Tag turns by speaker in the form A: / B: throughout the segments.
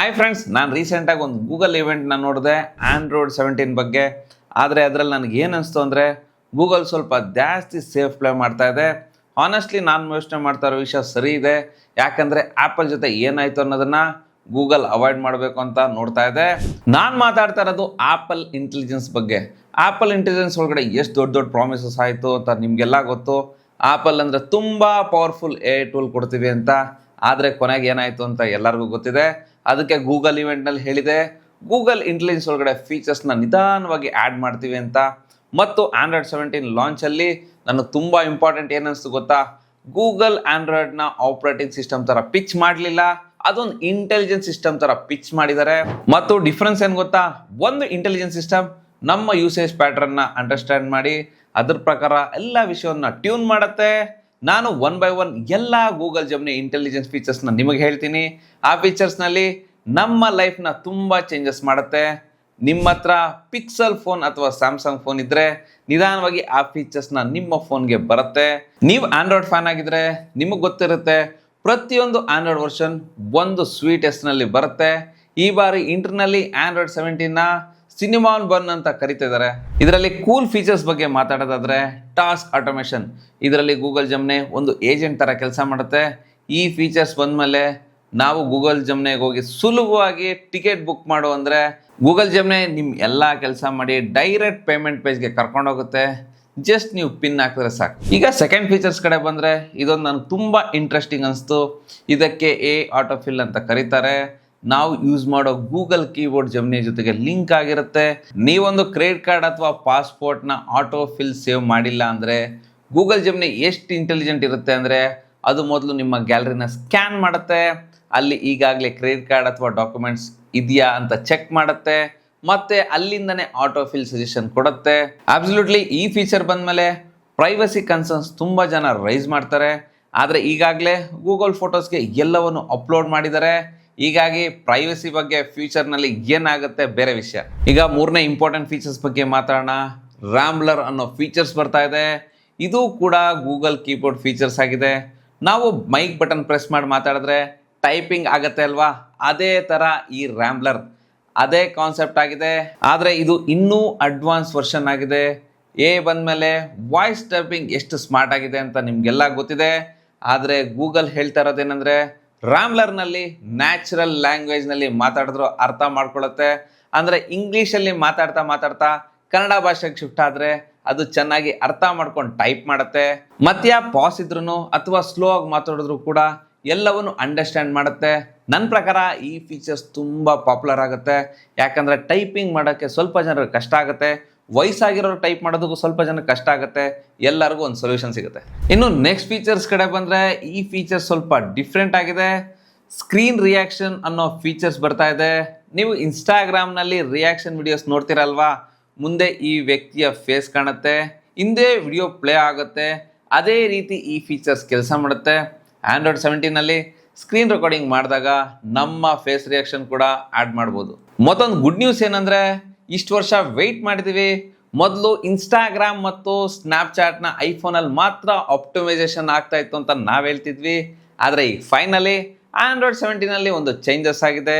A: Hi friends, ನಾನು ರೀಸೆಂಟಾಗಿ ಒಂದು ಗೂಗಲ್ ಇವೆಂಟ್ನ ನೋಡಿದೆ ಆಂಡ್ರಾಯ್ಡ್ 17 ಬಗ್ಗೆ. ಆದರೆ ಅದರಲ್ಲಿ ನನಗೆ ಏನು ಅನಿಸ್ತು ಅಂದರೆ ಗೂಗಲ್ ಸ್ವಲ್ಪ ಜಾಸ್ತಿ ಸೇಫ್ ಪ್ಲೇ ಮಾಡ್ತಾ ಇದೆ. ಹಾನೆಸ್ಟ್ಲಿ ನಾನು ಯೋಚನೆ ಮಾಡ್ತಾ ಇರೋ ವಿಷಯ ಸರಿ ಇದೆ. ಯಾಕಂದರೆ ಆ್ಯಪಲ್ ಜೊತೆ ಏನಾಯಿತು ಅನ್ನೋದನ್ನು ಗೂಗಲ್ ಅವಾಯ್ಡ್ ಮಾಡಬೇಕು ಅಂತ ನೋಡ್ತಾ ಇದೆ. ನಾನು ಮಾತಾಡ್ತಾ ಇರೋದು ಆ್ಯಪಲ್ ಇಂಟೆಲಿಜೆನ್ಸ್ ಬಗ್ಗೆ. ಆ್ಯಪಲ್ ಇಂಟೆಲಿಜೆನ್ಸ್ ಒಳಗಡೆ ಎಷ್ಟು ದೊಡ್ಡ ದೊಡ್ಡ ಪ್ರಾಮಿಸಸ್ ಆಯಿತು ಅಂತ ನಿಮಗೆಲ್ಲ ಗೊತ್ತು. ಆ್ಯಪಲ್ ಅಂದರೆ ತುಂಬ ಪವರ್ಫುಲ್ AI ಟೂಲ್ ಕೊಡ್ತೀವಿ ಅಂತ. ಆದರೆ ಕೊನೆಗೆ ಏನಾಯಿತು ಅಂತ ಎಲ್ಲರಿಗೂ ಗೊತ್ತಿದೆ. ಅದಕ್ಕೆ ಗೂಗಲ್ ಇವೆಂಟ್ನಲ್ಲಿ ಹೇಳಿದೆ ಗೂಗಲ್ ಇಂಟೆಲಿಜೆನ್ಸ್ ಒಳಗಡೆ ಫೀಚರ್ಸ್ನ ನಿಧಾನವಾಗಿ ಆ್ಯಡ್ ಮಾಡ್ತೀವಿ ಅಂತ. ಮತ್ತು ಆಂಡ್ರಾಯ್ಡ್ 17 ಲಾಂಚಲ್ಲಿ ನನಗೆ ತುಂಬ ಇಂಪಾರ್ಟೆಂಟ್ ಏನನ್ನಿಸ್ತು ಗೊತ್ತಾ, ಗೂಗಲ್ ಆಂಡ್ರಾಯ್ಡ್ನ ಆಪ್ರೇಟಿಂಗ್ ಸಿಸ್ಟಮ್ ಥರ ಪಿಚ್ ಮಾಡಲಿಲ್ಲ, ಅದೊಂದು ಇಂಟೆಲಿಜೆನ್ಸ್ ಸಿಸ್ಟಮ್ ಥರ ಪಿಚ್ ಮಾಡಿದ್ದಾರೆ. ಮತ್ತು ಡಿಫ್ರೆನ್ಸ್ ಏನು ಗೊತ್ತಾ, ಒಂದು ಇಂಟೆಲಿಜೆನ್ಸ್ ಸಿಸ್ಟಮ್ ನಮ್ಮ ಯೂಸೇಜ್ ಪ್ಯಾಟ್ರನ್ನ ಅಂಡರ್ಸ್ಟ್ಯಾಂಡ್ ಮಾಡಿ ಅದ್ರ ಪ್ರಕಾರ ಎಲ್ಲ ವಿಷಯವನ್ನು ಟ್ಯೂನ್ ಮಾಡುತ್ತೆ. ನಾನು ಒನ್ ಬೈ ಒನ್ ಎಲ್ಲ ಗೂಗಲ್ ಜೆಮಿನಿ ಇಂಟೆಲಿಜೆನ್ಸ್ ಫೀಚರ್ಸ್ನ ನಿಮಗೆ ಹೇಳ್ತೀನಿ. ಆ ಫೀಚರ್ಸ್ನಲ್ಲಿ ನಮ್ಮ ಲೈಫ್ನ ತುಂಬ ಚೇಂಜಸ್ ಮಾಡುತ್ತೆ. ನಿಮ್ಮ ಹತ್ರ ಪಿಕ್ಸೆಲ್ ಫೋನ್ ಅಥವಾ ಸ್ಯಾಮ್ಸಂಗ್ ಫೋನ್ ಇದ್ದರೆ ನಿಧಾನವಾಗಿ ಆ ಫೀಚರ್ಸ್ನ ನಿಮ್ಮ ಫೋನ್ಗೆ ಬರುತ್ತೆ. ನೀವು ಆಂಡ್ರಾಯ್ಡ್ ಫ್ಯಾನ್ ಆಗಿದ್ರೆ ನಿಮಗೆ ಗೊತ್ತಿರುತ್ತೆ, ಪ್ರತಿಯೊಂದು ಆಂಡ್ರಾಯ್ಡ್ ವರ್ಷನ್ ಒಂದು ಸ್ವೀಟ್ ಎಸ್ನಲ್ಲಿ ಬರುತ್ತೆ. ಈ ಬಾರಿ ಇಂಟರ್ನಲ್ಲಿ ಆಂಡ್ರಾಯ್ಡ್ 17ನ ಸಿನಿಮಾನ್ ಬನ್ ಅಂತ ಕರಿತಿದ್ದಾರೆ. ಇದರಲ್ಲಿ ಕೂಲ್ ಫೀಚರ್ಸ್ ಬಗ್ಗೆ ಮಾತಾಡೋದಾದ್ರೆ ಟಾಸ್ಕ್ ಆಟೋಮೇಷನ್. ಇದರಲ್ಲಿ ಗೂಗಲ್ ಜೆಮಿನಿ ಒಂದು ಏಜೆಂಟ್ ಥರ ಕೆಲಸ ಮಾಡುತ್ತೆ. ಈ ಫೀಚರ್ಸ್ ಬಂದಮೇಲೆ ನಾವು ಗೂಗಲ್ ಜೆಮಿನಿಗೆ ಹೋಗಿ ಸುಲಭವಾಗಿ ಟಿಕೆಟ್ ಬುಕ್ ಮಾಡು ಅಂದರೆ ಗೂಗಲ್ ಜೆಮಿನಿ ನಿಮ್ಮ ಎಲ್ಲ ಕೆಲಸ ಮಾಡಿ ಡೈರೆಕ್ಟ್ ಪೇಮೆಂಟ್ ಪೇಜ್ಗೆ ಕರ್ಕೊಂಡೋಗುತ್ತೆ. ಜಸ್ಟ್ ನೀವು ಪಿನ್ ಹಾಕಿದ್ರೆ ಸಾಕು. ಈಗ ಸೆಕೆಂಡ್ ಫೀಚರ್ಸ್ ಕಡೆ ಬಂದರೆ ಇದೊಂದು ನನಗೆ ತುಂಬ ಇಂಟ್ರೆಸ್ಟಿಂಗ್ ಅನಿಸ್ತು. ಇದಕ್ಕೆ ಆಟೋಫಿಲ್ ಅಂತ ಕರೀತಾರೆ. ನಾವು ಯೂಸ್ ಮಾಡೋ ಗೂಗಲ್ ಕೀಬೋರ್ಡ್ ಜೆಮಿನಿ ಜೊತೆಗೆ ಲಿಂಕ್ ಆಗಿರುತ್ತೆ. ನೀವೊಂದು ಕ್ರೆಡಿಟ್ ಕಾರ್ಡ್ ಅಥವಾ ಪಾಸ್ಪೋರ್ಟ್ನ ಆಟೋಫಿಲ್ ಸೇವ್ ಮಾಡಿಲ್ಲ ಅಂದರೆ ಗೂಗಲ್ ಜೆಮಿನಿ ಎಷ್ಟು ಇಂಟೆಲಿಜೆಂಟ್ ಇರುತ್ತೆ ಅಂದರೆ ಅದು ಮೊದಲು ನಿಮ್ಮ ಗ್ಯಾಲರಿನ ಸ್ಕ್ಯಾನ್ ಮಾಡುತ್ತೆ. ಅಲ್ಲಿ ಈಗಾಗಲೇ ಕ್ರೆಡಿಟ್ ಕಾರ್ಡ್ ಅಥವಾ ಡಾಕ್ಯುಮೆಂಟ್ಸ್ ಇದೆಯಾ ಅಂತ ಚೆಕ್ ಮಾಡುತ್ತೆ. ಮತ್ತೆ ಅಲ್ಲಿಂದನೇ ಆಟೋಫಿಲ್ ಸಜೆಷನ್ ಕೊಡುತ್ತೆ. ಅಬ್ಸಲ್ಯೂಟ್ಲಿ ಈ ಫೀಚರ್ ಬಂದಮೇಲೆ ಪ್ರೈವಸಿ ಕನ್ಸರ್ನ್ಸ್ ತುಂಬ ಜನ ರೈಸ್ ಮಾಡ್ತಾರೆ. ಆದರೆ ಈಗಾಗಲೇ ಗೂಗಲ್ ಫೋಟೋಸ್ಗೆ ಎಲ್ಲವನ್ನು ಅಪ್ಲೋಡ್ ಮಾಡಿದ್ದಾರೆ. ಹೀಗಾಗಿ ಪ್ರೈವಸಿ ಬಗ್ಗೆ ಫ್ಯೂಚರ್ನಲ್ಲಿ ಏನಾಗುತ್ತೆ ಬೇರೆ ವಿಷಯ. ಈಗ ಮೂರನೇ ಇಂಪಾರ್ಟೆಂಟ್ ಫೀಚರ್ಸ್ ಬಗ್ಗೆ ಮಾತಾಡೋಣ. ರ್ಯಾಂಬ್ಲರ್ ಅನ್ನೋ ಫೀಚರ್ಸ್ ಬರ್ತಾ ಇದೆ. ಇದು ಕೂಡ ಗೂಗಲ್ ಕೀಬೋರ್ಡ್ ಫೀಚರ್ಸ್ ಆಗಿದೆ. ನಾವು ಮೈಕ್ ಬಟನ್ ಪ್ರೆಸ್ ಮಾಡಿ ಮಾತಾಡಿದ್ರೆ ಟೈಪಿಂಗ್ ಆಗುತ್ತೆ ಅಲ್ವಾ, ಅದೇ ಥರ ಈ ರ್ಯಾಂಬ್ಲರ್ ಅದೇ ಕಾನ್ಸೆಪ್ಟ್ ಆಗಿದೆ. ಆದರೆ ಇದು ಇನ್ನೂ ಅಡ್ವಾನ್ಸ್ ವರ್ಷನ್ ಆಗಿದೆ. ಬಂದಮೇಲೆ ವಾಯ್ಸ್ ಟೈಪಿಂಗ್ ಎಷ್ಟು ಸ್ಮಾರ್ಟ್ ಆಗಿದೆ ಅಂತ ನಿಮಗೆಲ್ಲ ಗೊತ್ತಿದೆ. ಆದರೆ ಗೂಗಲ್ ಹೇಳ್ತಾ ಇರೋದೇನೆಂದರೆ ರ್ಯಾಂಬ್ಲರ್ನಲ್ಲಿ ನ್ಯಾಚುರಲ್ ಲ್ಯಾಂಗ್ವೇಜ್ನಲ್ಲಿ ಮಾತಾಡಿದ್ರು ಅರ್ಥ ಮಾಡ್ಕೊಳ್ಳುತ್ತೆ. ಅಂದರೆ ಇಂಗ್ಲೀಷಲ್ಲಿ ಮಾತಾಡ್ತಾ ಕನ್ನಡ ಭಾಷೆಗೆ ಶಿಫ್ಟ್ ಆದರೆ ಅದು ಚೆನ್ನಾಗಿ ಅರ್ಥ ಮಾಡ್ಕೊಂಡು ಟೈಪ್ ಮಾಡುತ್ತೆ. ಮತ್ತೆ ಪಾಸ್ ಇದ್ರೂ ಅಥವಾ ಸ್ಲೋ ಆಗಿ ಮಾತಾಡಿದ್ರು ಕೂಡ ಎಲ್ಲವನ್ನು ಅಂಡರ್ಸ್ಟ್ಯಾಂಡ್ ಮಾಡುತ್ತೆ. ನನ್ನ ಪ್ರಕಾರ ಈ ಫೀಚರ್ಸ್ ತುಂಬ ಪಾಪ್ಯುಲರ್ ಆಗುತ್ತೆ. ಯಾಕಂದರೆ ಟೈಪಿಂಗ್ ಮಾಡೋಕ್ಕೆ ಸ್ವಲ್ಪ ಜನರಿಗೆ ಕಷ್ಟ ಆಗುತ್ತೆ. ವಯಸ್ಸಾಗಿರೋರು ಟೈಪ್ ಮಾಡೋದಕ್ಕೂ ಸ್ವಲ್ಪ ಜನಕ್ಕೆ ಕಷ್ಟ ಆಗುತ್ತೆ. ಎಲ್ಲರಿಗೂ ಒಂದು ಸೊಲ್ಯೂಷನ್ ಸಿಗುತ್ತೆ. ಇನ್ನು ನೆಕ್ಸ್ಟ್ ಫೀಚರ್ಸ್ ಕಡೆ ಬಂದರೆ ಈ ಫೀಚರ್ಸ್ ಸ್ವಲ್ಪ ಡಿಫ್ರೆಂಟ್ ಆಗಿದೆ. ಸ್ಕ್ರೀನ್ ರಿಯಾಕ್ಷನ್ ಅನ್ನೋ ಫೀಚರ್ಸ್ ಬರ್ತಾ ಇದೆ. ನೀವು ಇನ್ಸ್ಟಾಗ್ರಾಮ್ನಲ್ಲಿ ರಿಯಾಕ್ಷನ್ ವಿಡಿಯೋಸ್ ನೋಡ್ತೀರಲ್ವಾ, ಮುಂದೆ ಈ ವ್ಯಕ್ತಿಯ ಫೇಸ್ ಕಾಣುತ್ತೆ, ಹಿಂದೆ ವಿಡಿಯೋ ಪ್ಲೇ ಆಗುತ್ತೆ. ಅದೇ ರೀತಿ ಈ ಫೀಚರ್ಸ್ ಕೆಲಸ ಮಾಡುತ್ತೆ. ಆಂಡ್ರಾಯ್ಡ್ 17ನಲ್ಲಿ ಸ್ಕ್ರೀನ್ ರೆಕಾರ್ಡಿಂಗ್ ಮಾಡಿದಾಗ ನಮ್ಮ ಫೇಸ್ ರಿಯಾಕ್ಷನ್ ಕೂಡ ಆ್ಯಡ್ ಮಾಡ್ಬೋದು. ಮತ್ತೊಂದು ಗುಡ್ ನ್ಯೂಸ್ ಏನಂದರೆ ಇಷ್ಟು ವರ್ಷ ವೆಯ್ಟ್ ಮಾಡಿದ್ದೀವಿ. ಮೊದಲು ಇನ್ಸ್ಟಾಗ್ರಾಮ್ ಮತ್ತು ಸ್ನ್ಯಾಪ್ಚಾಟ್ನ ಐಫೋನಲ್ಲಿ ಮಾತ್ರ ಆಪ್ಟಿಮೈಸೇಷನ್ ಆಗ್ತಾ ಇತ್ತು ಅಂತ ನಾವು ಹೇಳ್ತಿದ್ವಿ. ಆದರೆ ಈಗ ಫೈನಲಿ ಆಂಡ್ರಾಯ್ಡ್ 17ನಲ್ಲಿ ಒಂದು ಚೇಂಜಸ್ ಆಗಿದೆ.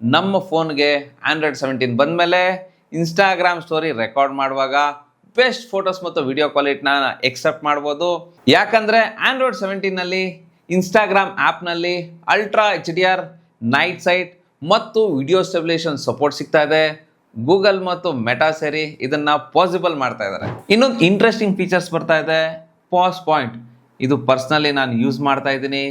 A: ನಮ್ಮ ಫೋನ್ಗೆ ಆಂಡ್ರಾಯ್ಡ್ 17 ಬಂದಮೇಲೆ ಇನ್ಸ್ಟಾಗ್ರಾಮ್ ಸ್ಟೋರಿ ರೆಕಾರ್ಡ್ ಮಾಡುವಾಗ ಬೆಸ್ಟ್ ಫೋಟೋಸ್ ಮತ್ತು ವಿಡಿಯೋ ಕ್ವಾಲಿಟಿನ ಎಕ್ಸೆಪ್ಟ್ ಮಾಡ್ಬೋದು. ಯಾಕಂದರೆ ಆಂಡ್ರಾಯ್ಡ್ 17ನಲ್ಲಿ ಇನ್ಸ್ಟಾಗ್ರಾಮ್ ಆ್ಯಪ್ನಲ್ಲಿ ಅಲ್ಟ್ರಾ HDR, ನೈಟ್ ಸೈಟ್ ಮತ್ತು ವಿಡಿಯೋ ಸ್ಟೆಬಿಲೇಷನ್ ಸಪೋರ್ಟ್ ಸಿಗ್ತಾ ಇದೆ. ಗೂಗಲ್ ಮತ್ತು ಮೆಟಾ ಸೇರಿ ಇದನ್ನು ಪಾಸಿಬಲ್ ಮಾಡ್ತಾ ಇದ್ದಾರೆ. ಇನ್ನೊಂದು ಇಂಟ್ರೆಸ್ಟಿಂಗ್ ಫೀಚರ್ಸ್ ಬರ್ತಾ ಇದೆ, ಪಾಸ್ ಪಾಯಿಂಟ್. ಇದು ಪರ್ಸ್ನಲಿ ನಾನು ಯೂಸ್ ಮಾಡ್ತಾ ಇದ್ದೀನಿ.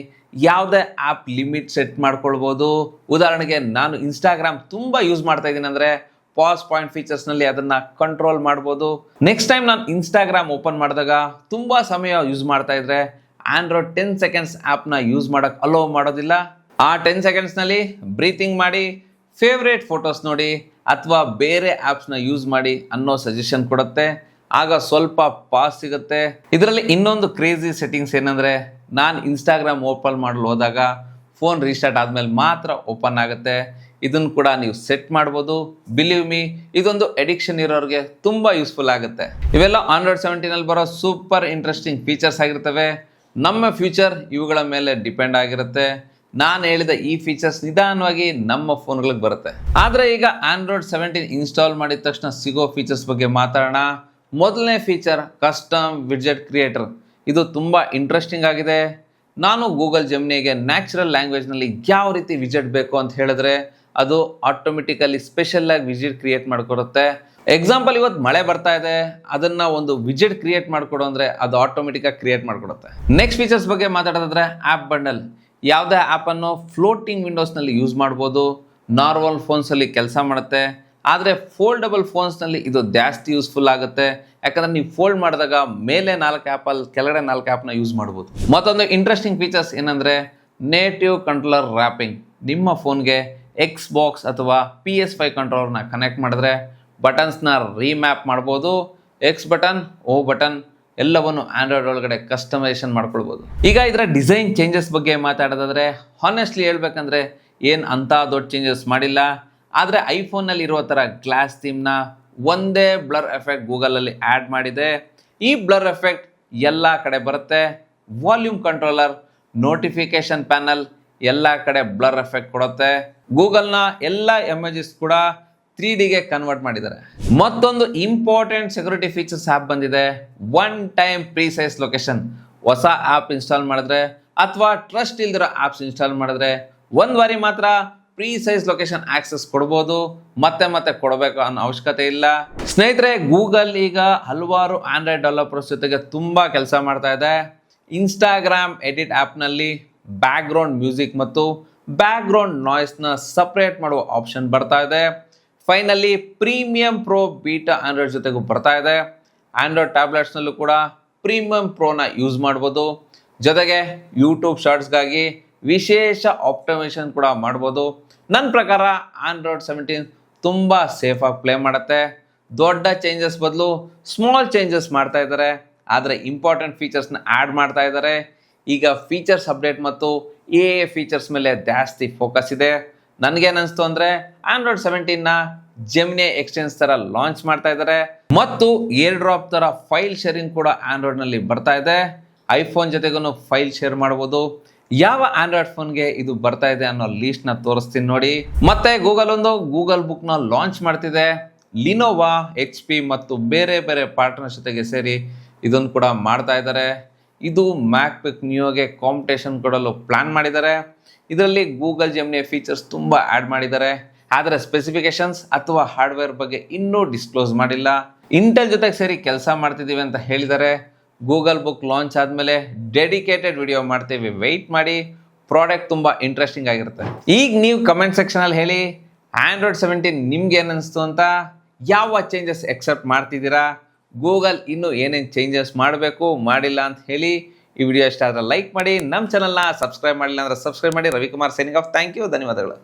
A: ಯಾವುದೇ ಆ್ಯಪ್ ಲಿಮಿಟ್ ಸೆಟ್ ಮಾಡ್ಕೊಳ್ಬೋದು. ಉದಾಹರಣೆಗೆ ನಾನು ಇನ್ಸ್ಟಾಗ್ರಾಮ್ ತುಂಬ ಯೂಸ್ ಮಾಡ್ತಾ ಇದ್ದೀನಿ ಅಂದರೆ ಪಾಸ್ ಪಾಯಿಂಟ್ ಫೀಚರ್ಸ್ನಲ್ಲಿ ಅದನ್ನು ಕಂಟ್ರೋಲ್ ಮಾಡ್ಬೋದು. ನೆಕ್ಸ್ಟ್ ಟೈಮ್ ನಾನು ಇನ್ಸ್ಟಾಗ್ರಾಮ್ ಓಪನ್ ಮಾಡಿದಾಗ ತುಂಬ ಸಮಯ ಯೂಸ್ ಮಾಡ್ತಾ ಇದ್ರೆ ಆಂಡ್ರಾಯ್ಡ್ 10 ಸೆಕೆಂಡ್ಸ್ ಆ್ಯಪ್ನ ಯೂಸ್ ಮಾಡೋಕ್ಕೆ ಅಲೋ ಮಾಡೋದಿಲ್ಲ. ಆ 10 ಸೆಕೆಂಡ್ಸ್ನಲ್ಲಿ ಬ್ರೀತಿಂಗ್ ಮಾಡಿ, ಫೇವ್ರೇಟ್ ಫೋಟೋಸ್ ನೋಡಿ ಅಥವಾ ಬೇರೆ ಆ್ಯಪ್ಸ್ನ ಯೂಸ್ ಮಾಡಿ ಅನ್ನೋ ಸಜೆಷನ್ ಕೊಡುತ್ತೆ. ಆಗ ಸ್ವಲ್ಪ ಪಾಸ್ ಸಿಗುತ್ತೆ. ಇದರಲ್ಲಿ ಇನ್ನೊಂದು ಕ್ರೇಜಿ ಸೆಟ್ಟಿಂಗ್ಸ್ ಏನಂದರೆ ನಾನು ಇನ್ಸ್ಟಾಗ್ರಾಮ್ ಓಪನ್ ಮಾಡಲು ಹೋದಾಗ ಫೋನ್ ರೀಸ್ಟಾರ್ಟ್ ಆದಮೇಲೆ ಮಾತ್ರ ಓಪನ್ ಆಗುತ್ತೆ. ಇದನ್ನು ಕೂಡ ನೀವು ಸೆಟ್ ಮಾಡ್ಬೋದು. ಬಿಲೀವ್ ಮೀ, ಇದೊಂದು ಎಡಿಕ್ಷನ್ ಇರೋರಿಗೆ ತುಂಬ ಯೂಸ್ಫುಲ್ ಆಗುತ್ತೆ. ಇವೆಲ್ಲ ಆಂಡ್ರಾಯ್ಡ್ 17ನಲ್ಲಿ ಬರೋ ಸೂಪರ್ ಇಂಟ್ರೆಸ್ಟಿಂಗ್ ಫೀಚರ್ಸ್ ಆಗಿರ್ತವೆ. ನಮ್ಮ ಫ್ಯೂಚರ್ ಇವುಗಳ ಮೇಲೆ ಡಿಪೆಂಡ್ ಆಗಿರುತ್ತೆ. ನಾನು ಹೇಳಿದ ಈ ಫೀಚರ್ಸ್ ನಿಧಾನವಾಗಿ ನಮ್ಮ ಫೋನ್ಗಳಿಗೆ ಬರುತ್ತೆ. ಆದರೆ ಈಗ ಆಂಡ್ರಾಯ್ಡ್ 17 ಇನ್ಸ್ಟಾಲ್ ಮಾಡಿದ ತಕ್ಷಣ ಸಿಗೋ ಫೀಚರ್ಸ್ ಬಗ್ಗೆ ಮಾತಾಡೋಣ. ಮೊದಲನೇ ಫೀಚರ್ ಕಸ್ಟಮ್ ವಿಡ್ಜೆಟ್ ಕ್ರಿಯೇಟರ್. ಇದು ತುಂಬ ಇಂಟ್ರೆಸ್ಟಿಂಗ್ ಆಗಿದೆ. ನಾನು ಗೂಗಲ್ ಜೆಮಿನಿಗೆ ನ್ಯಾಚುರಲ್ ಲ್ಯಾಂಗ್ವೇಜ್ನಲ್ಲಿ ಯಾವ ರೀತಿ ವಿಜೆಟ್ ಬೇಕು ಅಂತ ಹೇಳಿದ್ರೆ ಅದು ಆಟೋಮೆಟಿಕಲಿ ಸ್ಪೆಷಲ್ ಆಗಿ ವಿಜೆಟ್ ಕ್ರಿಯೇಟ್ ಮಾಡಿಕೊಡುತ್ತೆ. ಎಕ್ಸಾಂಪಲ್, ಇವತ್ತು ಮಳೆ ಬರ್ತಾ ಇದೆ, ಅದನ್ನ ಒಂದು ವಿಜೆಟ್ ಕ್ರಿಯೇಟ್ ಮಾಡಿಕೊಡು ಅಂದರೆ ಅದು ಆಟೋಮೆಟಿಕಾಗಿ ಕ್ರಿಯೇಟ್ ಮಾಡಿಕೊಡುತ್ತೆ. ನೆಕ್ಸ್ಟ್ ಫೀಚರ್ಸ್ ಬಗ್ಗೆ ಮಾತಾಡೋದಾದ್ರೆ ಆ್ಯಪ್ ಬಂಡಲ್. ಯಾವುದೇ ಆ್ಯಪನ್ನು ಫ್ಲೋಟಿಂಗ್ ವಿಂಡೋಸ್ನಲ್ಲಿ ಯೂಸ್ ಮಾಡ್ಬೋದು. ನಾರ್ಮಲ್ ಫೋನ್ಸಲ್ಲಿ ಕೆಲಸ ಮಾಡುತ್ತೆ, ಆದರೆ ಫೋಲ್ಡಬಲ್ ಫೋನ್ಸ್ನಲ್ಲಿ ಇದು ಜಾಸ್ತಿ ಯೂಸ್ಫುಲ್ ಆಗುತ್ತೆ. ಯಾಕಂದರೆ ನೀವು ಫೋಲ್ಡ್ ಮಾಡಿದಾಗ ಮೇಲೆ 4 ಆ್ಯಪಲ್ಲಿ ಕೆಳಗಡೆ 4 ಆ್ಯಪ್ನ ಯೂಸ್ ಮಾಡ್ಬೋದು. ಮತ್ತೊಂದು ಇಂಟ್ರೆಸ್ಟಿಂಗ್ ಫೀಚರ್ಸ್ ಏನಂದರೆ ನೇಟಿವ್ ಕಂಟ್ರೋಲರ್ ರ್ಯಾಪಿಂಗ್. ನಿಮ್ಮ ಫೋನ್ಗೆ Xbox ಅಥವಾ PS5 ಕಂಟ್ರೋಲರ್ನ ಕನೆಕ್ಟ್ ಮಾಡಿದ್ರೆ ಬಟನ್ಸ್ನ ರೀಮ್ಯಾಪ್ ಮಾಡ್ಬೋದು. X ಬಟನ್, O ಬಟನ್ ಎಲ್ಲವನ್ನು ಆಂಡ್ರಾಯ್ಡ್ ಒಳಗಡೆ ಕಸ್ಟಮೈಸೇಷನ್ ಮಾಡ್ಕೊಳ್ಬೋದು. ಈಗ ಇದರ ಡಿಸೈನ್ ಚೇಂಜಸ್ ಬಗ್ಗೆ ಮಾತಾಡೋದಾದರೆ ಹಾನೆಸ್ಟ್ಲಿ ಹೇಳ್ಬೇಕಂದ್ರೆ ಏನು ಅಂಥ ದೊಡ್ಡ ಚೇಂಜಸ್ ಮಾಡಿಲ್ಲ. ಆದರೆ ಐಫೋನಲ್ಲಿ ಇರೋ ಥರ ಗ್ಲಾಸ್ ಥೀಮ್ನ ಒಂದೇ ಬ್ಲರ್ ಎಫೆಕ್ಟ್ ಗೂಗಲಲ್ಲಿ ಆ್ಯಡ್ ಮಾಡಿದೆ. ಈ ಬ್ಲರ್ ಎಫೆಕ್ಟ್ ಎಲ್ಲ ಕಡೆ ಬರುತ್ತೆ. ವಾಲ್ಯೂಮ್ ಕಂಟ್ರೋಲರ್, ನೋಟಿಫಿಕೇಶನ್ ಪ್ಯಾನಲ್ ಎಲ್ಲ ಕಡೆ ಬ್ಲರ್ ಎಫೆಕ್ಟ್ ಕೊಡುತ್ತೆ. ಗೂಗಲ್ನ ಎಲ್ಲ ಇಮೇಜಸ್ ಕೂಡ 3Dಗೆ ಕನ್ವರ್ಟ್ ಮಾಡಿದ್ದಾರೆ. ಮತ್ತೊಂದು ಇಂಪಾರ್ಟೆಂಟ್ ಸೆಕ್ಯೂರಿಟಿ ಫೀಚರ್ಸ್ ಆ್ಯಪ್ ಬಂದಿದೆ, ಒನ್ ಟೈಮ್ ಪ್ರೀಸೈಸ್ ಲೊಕೇಶನ್. ಹೊಸ ಆ್ಯಪ್ ಇನ್ಸ್ಟಾಲ್ ಮಾಡಿದ್ರೆ ಅಥವಾ ಟ್ರಸ್ಟ್ ಇಲ್ದಿರೋ ಆ್ಯಪ್ಸ್ ಇನ್ಸ್ಟಾಲ್ ಮಾಡಿದ್ರೆ ಒಂದು ಬಾರಿ ಮಾತ್ರ ಪ್ರೀಸೈಸ್ ಲೊಕೇಶನ್ ಆಕ್ಸೆಸ್ ಕೊಡ್ಬೋದು, ಮತ್ತೆ ಕೊಡಬೇಕು ಅನ್ನೋ ಅವಶ್ಯಕತೆ ಇಲ್ಲ. ಸ್ನೇಹಿತರೆ, ಗೂಗಲ್ ಈಗ ಹಲವಾರು ಆಂಡ್ರಾಯ್ಡ್ ಡೆವಲಪರ್ಸ್ ಜೊತೆಗೆ ತುಂಬ ಕೆಲಸ ಮಾಡ್ತಾ ಇದೆ. ಇನ್ಸ್ಟಾಗ್ರಾಮ್ ಎಡಿಟ್ ಆ್ಯಪ್ನಲ್ಲಿ ಬ್ಯಾಕ್ಗ್ರೌಂಡ್ ಮ್ಯೂಸಿಕ್ ಮತ್ತು ಬ್ಯಾಕ್ಗ್ರೌಂಡ್ ನಾಯ್ಸ್ನ ಸಪ್ರೇಟ್ ಮಾಡುವ ಆಪ್ಷನ್ ಬರ್ತಾ ಇದೆ. Finally premium pro beta Android ಜೊತೆಗೂ ಬರ್ತಾ ಇದೆ. ಆಂಡ್ರಾಯ್ಡ್ ಟ್ಯಾಬ್ಲೆಟ್ಸ್ನಲ್ಲೂ ಕೂಡ ಪ್ರೀಮಿಯಂ ಪ್ರೋನ ಯೂಸ್ ಮಾಡ್ಬೋದು. ಜೊತೆಗೆ ಯೂಟ್ಯೂಬ್ ಶಾರ್ಟ್ಸ್ಗಾಗಿ ವಿಶೇಷ ಆಪ್ಟಿಮೈಸೇಷನ್ ಕೂಡ ಮಾಡ್ಬೋದು. ನನ್ನ ಪ್ರಕಾರ ಆಂಡ್ರಾಯ್ಡ್ 17 ತುಂಬ ಸೇಫಾಗಿ ಪ್ಲೇ ಮಾಡುತ್ತೆ. ದೊಡ್ಡ ಚೇಂಜಸ್ ಬದಲು ಸ್ಮಾಲ್ ಚೇಂಜಸ್ ಮಾಡ್ತಾ ಇದ್ದಾರೆ, ಆದರೆ ಇಂಪಾರ್ಟೆಂಟ್ ಫೀಚರ್ಸ್ನ ಆ್ಯಡ್ ಮಾಡ್ತಾ ಇದ್ದಾರೆ. ಈಗ ಫೀಚರ್ಸ್ ಅಪ್ಡೇಟ್ ಮತ್ತು ಫೀಚರ್ಸ್ ಮೇಲೆ ಜಾಸ್ತಿ ಫೋಕಸ್ ಇದೆ. ನನಗೇನಿಸ್ತು ಅಂದರೆ ಆಂಡ್ರಾಯ್ಡ್ 17ನ ಜೆಮಿನಿ ಎಕ್ಸ್ಚೇಂಜ್ ಥರ ಲಾಂಚ್ ಮಾಡ್ತಾ ಇದ್ದಾರೆ ಮತ್ತು ಏರ್ ಡ್ರಾಪ್ ಥರ ಫೈಲ್ ಶೇರಿಂಗ್ ಕೂಡ ಆಂಡ್ರಾಯ್ಡ್ನಲ್ಲಿ ಬರ್ತಾ ಇದೆ. ಐಫೋನ್ ಜೊತೆಗೂ ಫೈಲ್ ಶೇರ್ ಮಾಡ್ಬೋದು. ಯಾವ ಆಂಡ್ರಾಯ್ಡ್ ಫೋನ್ಗೆ ಇದು ಬರ್ತಾ ಇದೆ ಅನ್ನೋ ಲೀಸ್ಟ್ನ ತೋರಿಸ್ತೀನಿ ನೋಡಿ. ಮತ್ತೆ ಗೂಗಲ್ ಬುಕ್ನ ಲಾಂಚ್ ಮಾಡ್ತಿದೆ. ಲಿನೋವಾ, HP ಮತ್ತು ಬೇರೆ ಪಾರ್ಟ್ನರ್ಸ್ ಜೊತೆಗೆ ಸೇರಿ ಇದನ್ನು ಕೂಡ ಮಾಡ್ತಾ ಇದ್ದಾರೆ. ಇದು ಮ್ಯಾಕ್ಬುಕ್ ನಿಯೋಗೆ ಕಾಂಪಿಟೇಷನ್ ಕೊಡಲು ಪ್ಲಾನ್ ಮಾಡಿದ್ದಾರೆ. ಇದರಲ್ಲಿ ಗೂಗಲ್ ಜೆಮಿನಿ ಫೀಚರ್ಸ್ ತುಂಬ ಆ್ಯಡ್ ಮಾಡಿದ್ದಾರೆ, ಆದರೆ ಸ್ಪೆಸಿಫಿಕೇಶನ್ಸ್ ಅಥವಾ ಹಾರ್ಡ್ವೇರ್ ಬಗ್ಗೆ ಇನ್ನೂ ಡಿಸ್ಕ್ಲೋಸ್ ಮಾಡಿಲ್ಲ. ಇಂಟೆಲ್ ಜೊತೆಗೆ ಸೇರಿ ಕೆಲಸ ಮಾಡ್ತಿದ್ದೀವಿ ಅಂತ ಹೇಳಿದ್ದಾರೆ. ಗೂಗಲ್ ಬುಕ್ ಲಾಂಚ್ ಆದಮೇಲೆ ಡೆಡಿಕೇಟೆಡ್ ವಿಡಿಯೋ ಮಾಡ್ತೀವಿ, ವೆಯ್ಟ್ ಮಾಡಿ. ಪ್ರಾಡಕ್ಟ್ ತುಂಬ ಇಂಟ್ರೆಸ್ಟಿಂಗ್ ಆಗಿರುತ್ತೆ. ಈಗ ನೀವು ಕಮೆಂಟ್ ಸೆಕ್ಷನಲ್ಲಿ ಹೇಳಿ ಆಂಡ್ರಾಯ್ಡ್ 17 ನಿಮ್ಗೆ ಏನಿಸ್ತು ಅಂತ. ಯಾವ ಚೇಂಜಸ್ ಎಕ್ಸೆಪ್ಟ್ ಮಾಡ್ತಿದ್ದೀರಾ? ಗೂಗಲ್ ಇನ್ನೂ ಏನೇನು ಚೇಂಜಸ್ ಮಾಡಬೇಕು ಮಾಡಿಲ್ಲ ಅಂತ ಹೇಳಿ. ಈ ವಿಡಿಯೋ ಇಷ್ಟ ಆದರೆ ಲೈಕ್ ಮಾಡಿ, ನಮ್ಮ ಚಾನಲ್ನ ಸಬ್ಸ್ಕ್ರೈಬ್ ಮಾಡಿಲ್ಲ ಅಂದರೆ ಸಬ್ಸ್ಕ್ರೈಬ್ ಮಾಡಿ. Ravikumar signing off. Thank you, ಧನ್ಯವಾದಗಳು.